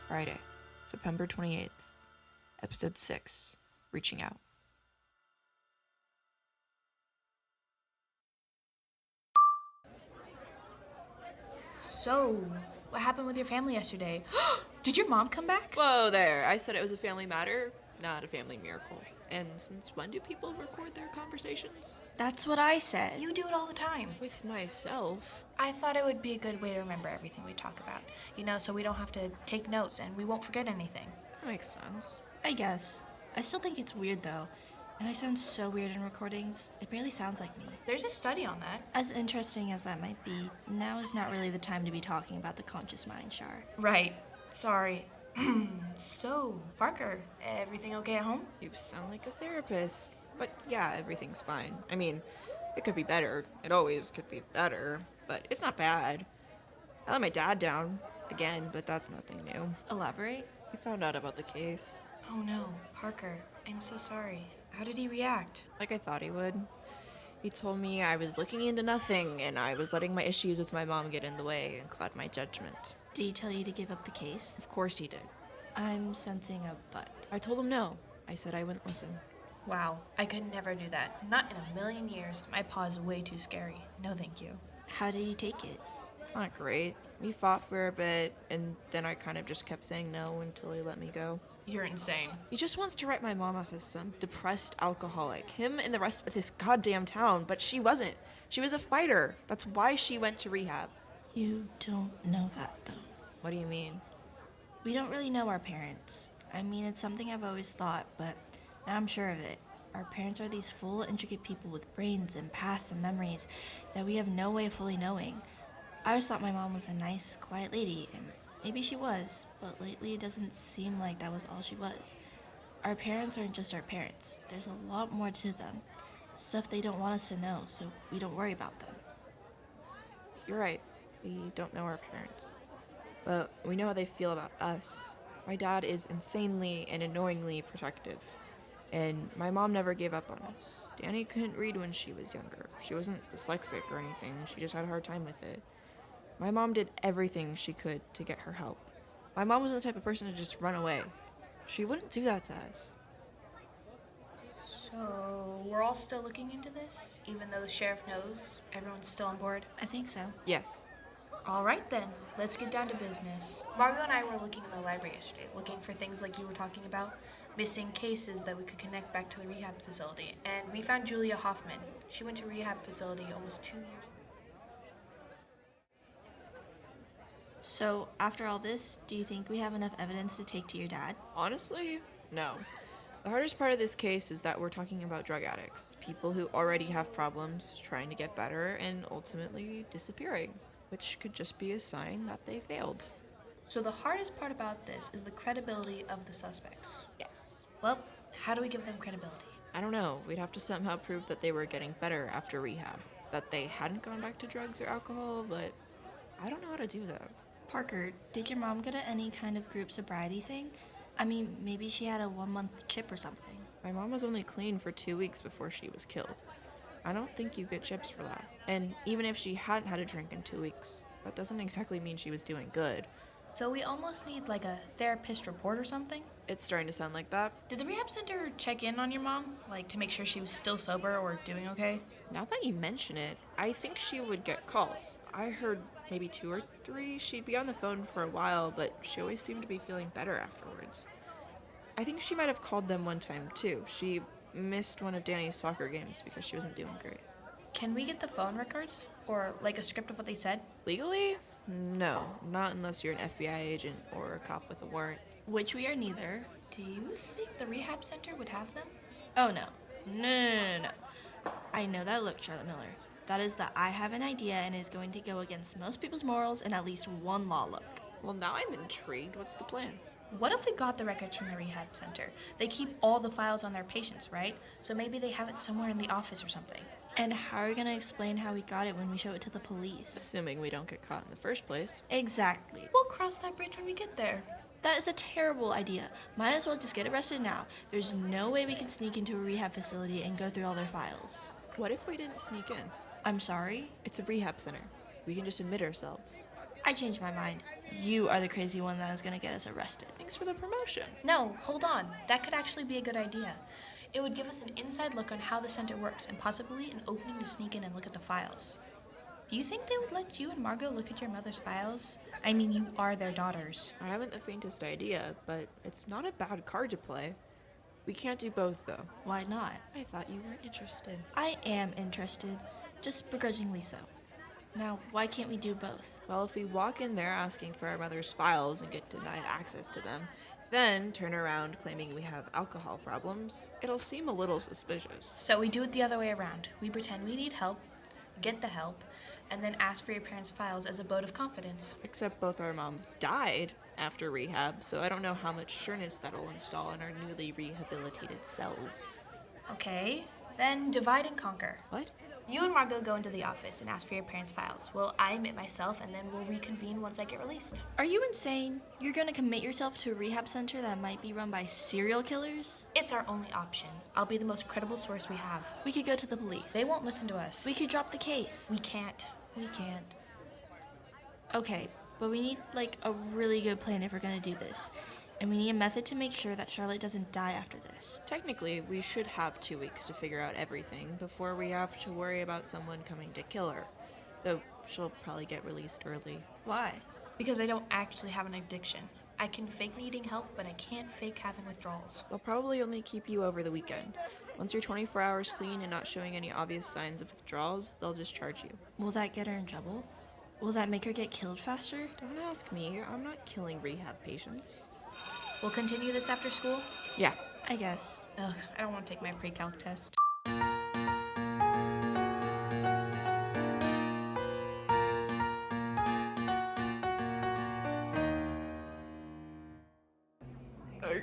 Friday, September 28th, Episode 6, Reaching Out. So, what happened with your family yesterday? Did your mom come back? Whoa there, I said it was a family matter, not a family miracle. And since when do people record their conversations? That's what I said. You do it all the time. With myself. I thought it would be a good way to remember everything we talk about. So we don't have to take notes and we won't forget anything. That makes sense. I guess. I still think it's weird though. And I sound so weird in recordings. It barely sounds like me. There's a study on that. As interesting as that might be, now is not really the time to be talking about the conscious mind, Char. Right. Sorry. So, Parker, everything okay at home? You sound like a therapist. But yeah, everything's fine. I mean, it could be better. It always could be better. But it's not bad. I let my dad down again, but that's nothing new. Elaborate? We found out about the case. Oh no, Parker, I'm so sorry. How did he react? Like I thought he would. He told me I was looking into nothing and I was letting my issues with my mom get in the way and cloud my judgment. Did he tell you to give up the case? Of course he did. I'm sensing a but. I told him no. I said I wouldn't listen. Wow, I could never do that. Not in a million years. My paw is way too scary. No thank you. How did he take it? Not great. We fought for a bit and then I kind of just kept saying no until he let me go. You're insane. He just wants to write my mom off as some depressed alcoholic. Him and the rest of this goddamn town, but she wasn't. She was a fighter. That's why she went to rehab. You don't know that though. What do you mean? We don't really know our parents. I mean, it's something I've always thought, but now I'm sure of it. Our parents are these full, intricate people with brains and pasts and memories that we have no way of fully knowing. I always thought my mom was a nice, quiet lady, and maybe she was, but lately it doesn't seem like that was all she was. Our parents aren't just our parents. There's a lot more to them. Stuff they don't want us to know, so we don't worry about them. You're right. We don't know our parents. But we know how they feel about us. My dad is insanely and annoyingly protective. And my mom never gave up on us. Danny couldn't read when she was younger. She wasn't dyslexic or anything. She just had a hard time with it. My mom did everything she could to get her help. My mom wasn't the type of person to just run away. She wouldn't do that to us. So, we're all still looking into this, even though the sheriff knows? Everyone's still on board? I think so. Yes. All right then, let's get down to business. Margo and I were looking in the library yesterday, looking for things like you were talking about, missing cases that we could connect back to the rehab facility, and we found Julia Hoffman. She went to rehab facility almost 2 years ago. So, after all this, do you think we have enough evidence to take to your dad? Honestly, no. The hardest part of this case is that we're talking about drug addicts, people who already have problems, trying to get better, and ultimately disappearing, which could just be a sign that they failed. So the hardest part about this is the credibility of the suspects. Yes. Well, how do we give them credibility? I don't know. We'd have to somehow prove that they were getting better after rehab, that they hadn't gone back to drugs or alcohol, but I don't know how to do that. Parker, did your mom go to any kind of group sobriety thing? I mean, maybe she had a 1-month chip or something. My mom was only clean for 2 weeks before she was killed. I don't think you get chips for that. And even if she hadn't had a drink in 2 weeks, that doesn't exactly mean she was doing good. So we almost need like a therapist report or something? It's starting to sound like that. Did the rehab center check in on your mom? Like to make sure she was still sober or doing okay? Now that you mention it, I think she would get calls. I heard maybe 2 or 3. She'd be on the phone for a while, but she always seemed to be feeling better afterwards. I think she might have called them one time too. She missed one of Danny's soccer games because she wasn't doing great. Can we get the phone records? Or like a script of what they said? Legally? No, not unless you're an FBI agent or a cop with a warrant. Which we are neither. Do you think the rehab center would have them? Oh no. No. I know that look, Charlotte Miller. That is the I have an idea and is going to go against most people's morals and at least one law look. Well, now I'm intrigued. What's the plan? What if we got the records from the rehab center? They keep all the files on their patients, right? So maybe they have it somewhere in the office or something. And how are we going to explain how we got it when we show it to the police? Assuming we don't get caught in the first place. Exactly. We'll cross that bridge when we get there. That is a terrible idea. Might as well just get arrested now. There's no way we can sneak into a rehab facility and go through all their files. What if we didn't sneak in? I'm sorry? It's a rehab center. We can just admit ourselves. I changed my mind. You are the crazy one that is going to get us arrested. Thanks for the promotion. No, hold on. That could actually be a good idea. It would give us an inside look on how the center works and possibly an opening to sneak in and look at the files. Do you think they would let you and Margo look at your mother's files? I mean, you are their daughters. I haven't the faintest idea, but it's not a bad card to play. We can't do both, though. Why not? I thought you weren't interested. I am interested, just begrudgingly so. Now, why can't we do both? Well, if we walk in there asking for our mother's files and get denied access to them, then turn around claiming we have alcohol problems, it'll seem a little suspicious. So we do it the other way around. We pretend we need help, get the help, and then ask for your parents' files as a vote of confidence. Except both our moms died after rehab, so I don't know how much sureness that'll install in our newly rehabilitated selves. Okay, then divide and conquer. What? You and Margo go into the office and ask for your parents' files. Well, I admit myself, and then we'll reconvene once I get released. Are you insane? You're gonna commit yourself to a rehab center that might be run by serial killers? It's our only option. I'll be the most credible source we have. We could go to the police. They won't listen to us. We could drop the case. We can't. We can't. Okay, but we need, like, a really good plan if we're gonna do this. And we need a method to make sure that Charlotte doesn't die after this. Technically, we should have 2 weeks to figure out everything before we have to worry about someone coming to kill her. Though she'll probably get released early. Why? Because I don't actually have an addiction. I can fake needing help, but I can't fake having withdrawals. They'll probably only keep you over the weekend. Once you're 24 hours clean and not showing any obvious signs of withdrawals, they'll discharge you. Will that get her in trouble? Will that make her get killed faster? Don't ask me. I'm not killing rehab patients. We'll continue this after school? Yeah. I guess. Ugh, I don't want to take my pre-calc test.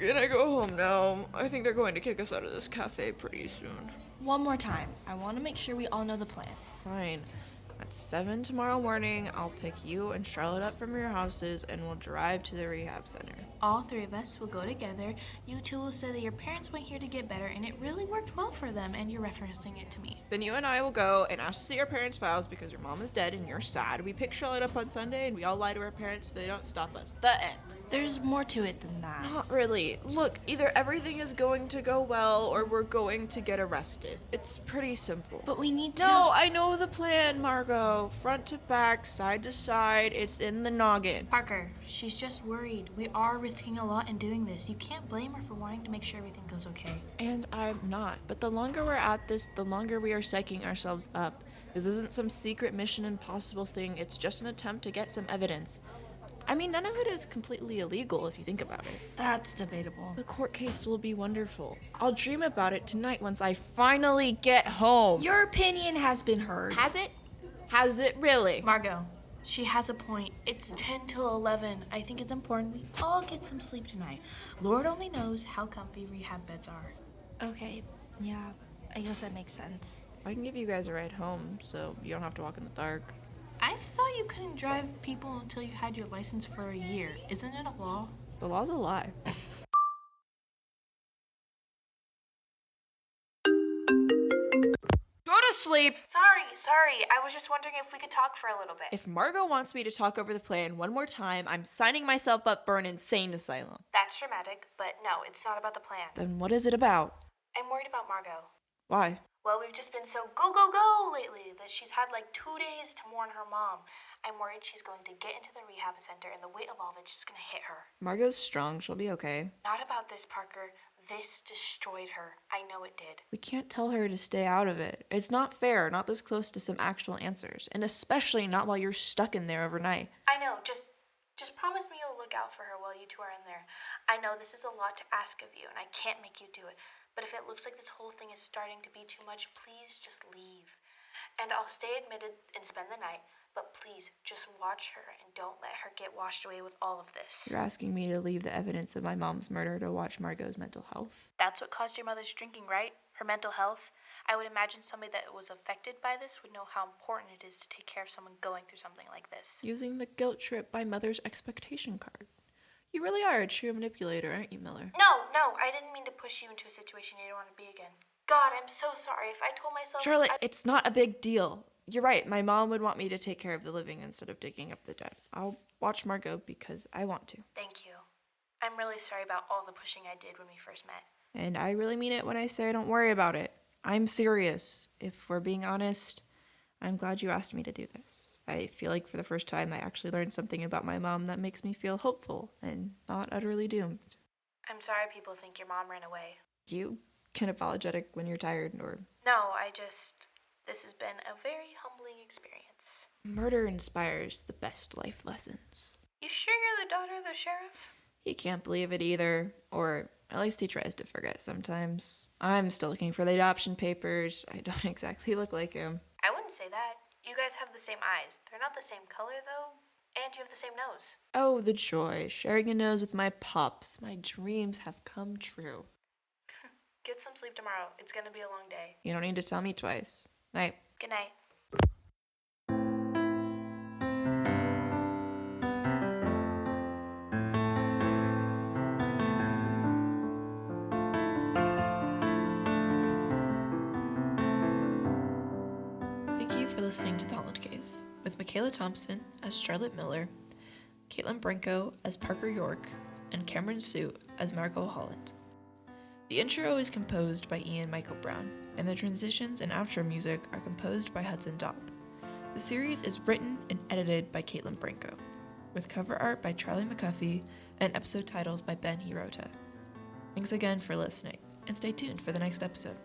Can I go home now? I think they're going to kick us out of this cafe pretty soon. One more time. I want to make sure we all know the plan. Fine. At 7 tomorrow morning, I'll pick you and Charlotte up from your houses and we'll drive to the rehab center. All three of us will go together. You two will say that your parents went here to get better and it really worked well for them, and you're referencing it to me. Then you and I will go and ask to see your parents' files because your mom is dead and you're sad. We pick Charlotte up on Sunday and we all lie to our parents so they don't stop us. The end. There's more to it than that. Not really. Look, either everything is going to go well or we're going to get arrested. It's pretty simple. But we need to... No, I know the plan, Margo. Front to back, side to side, it's in the noggin. Parker, she's just worried. We are risking a lot in doing this. You can't blame her for wanting to make sure everything goes okay. And I'm not. But the longer we're at this, the longer we are psyching ourselves up. This isn't some secret Mission Impossible thing. It's just an attempt to get some evidence. I mean, none of it is completely illegal if you think about it. That's debatable. The court case will be wonderful. I'll dream about it tonight once I finally get home. Your opinion has been heard. Has it? Has it really? Margo, she has a point. It's 10 till 11. I think it's important we all get some sleep tonight. Lord only knows how comfy rehab beds are. Okay, yeah, I guess that makes sense. I can give you guys a ride home, so you don't have to walk in the dark. I thought you couldn't drive people until you had your license for a year. Isn't it a law? The law's a lie. Go to sleep! Sorry. I was just wondering if we could talk for a little bit. If Margo wants me to talk over the plan one more time, I'm signing myself up for an insane asylum. That's dramatic, but no, it's not about the plan. Then what is it about? I'm worried about Margo. Why? Well, we've just been so go lately that she's had like 2 days to mourn her mom. I'm worried she's going to get into the rehab center and the weight of all of it's just going to hit her. Margo's strong, she'll be okay. Not about this, Parker. This destroyed her. I know it did. We can't tell her to stay out of it. It's not fair, not this close to some actual answers. And especially not while you're stuck in there overnight. I know, just promise me you'll look out for her while you two are in there. I know this is a lot to ask of you, and I can't make you do it. But if it looks like this whole thing is starting to be too much, please just leave. And I'll stay admitted and spend the night, but please just watch her and don't let her get washed away with all of this. You're asking me to leave the evidence of my mom's murder to watch Margo's mental health? That's what caused your mother's drinking, right? Her mental health? I would imagine somebody that was affected by this would know how important it is to take care of someone going through something like this. Using the guilt trip by mother's expectation card. You really are a true manipulator, aren't you, Miller? No, I didn't mean to push you into a situation you don't want to be again. God, I'm so sorry. If I told myself... Charlotte, it's not a big deal. You're right. My mom would want me to take care of the living instead of digging up the dead. I'll watch Margo because I want to. Thank you. I'm really sorry about all the pushing I did when we first met. And I really mean it when I say don't worry about it. I'm serious. If we're being honest, I'm glad you asked me to do this. I feel like for the first time I actually learned something about my mom that makes me feel hopeful and not utterly doomed. I'm sorry people think your mom ran away. You get apologetic when you're tired, or No, this has been a very humbling experience. murder inspires the best life lessons. You sure you're the daughter of the sheriff? He can't believe it either, or at least he tries to forget sometimes. I'm still looking for the adoption papers. I don't exactly look like him. I wouldn't say that. You guys have the same eyes. They're not the same color, though. And you have the same nose. Oh, the joy, sharing a nose with my pups. My dreams have come true. Get some sleep tomorrow. It's gonna be a long day. You don't need to tell me twice. Night. Good night. Thank you for listening to The Holland Case, with Michaela Thompson as Charlotte Miller, Caitlin Branco as Parker York, and Cameron Sue as Margo Holland. The intro is composed by Ian Michael Brown, and the transitions and outro music are composed by Hudson Dobb. The series is written and edited by Caitlin Branco, with cover art by Charlie McCuffey and episode titles by Ben Hirota. Thanks again for listening, and stay tuned for the next episode.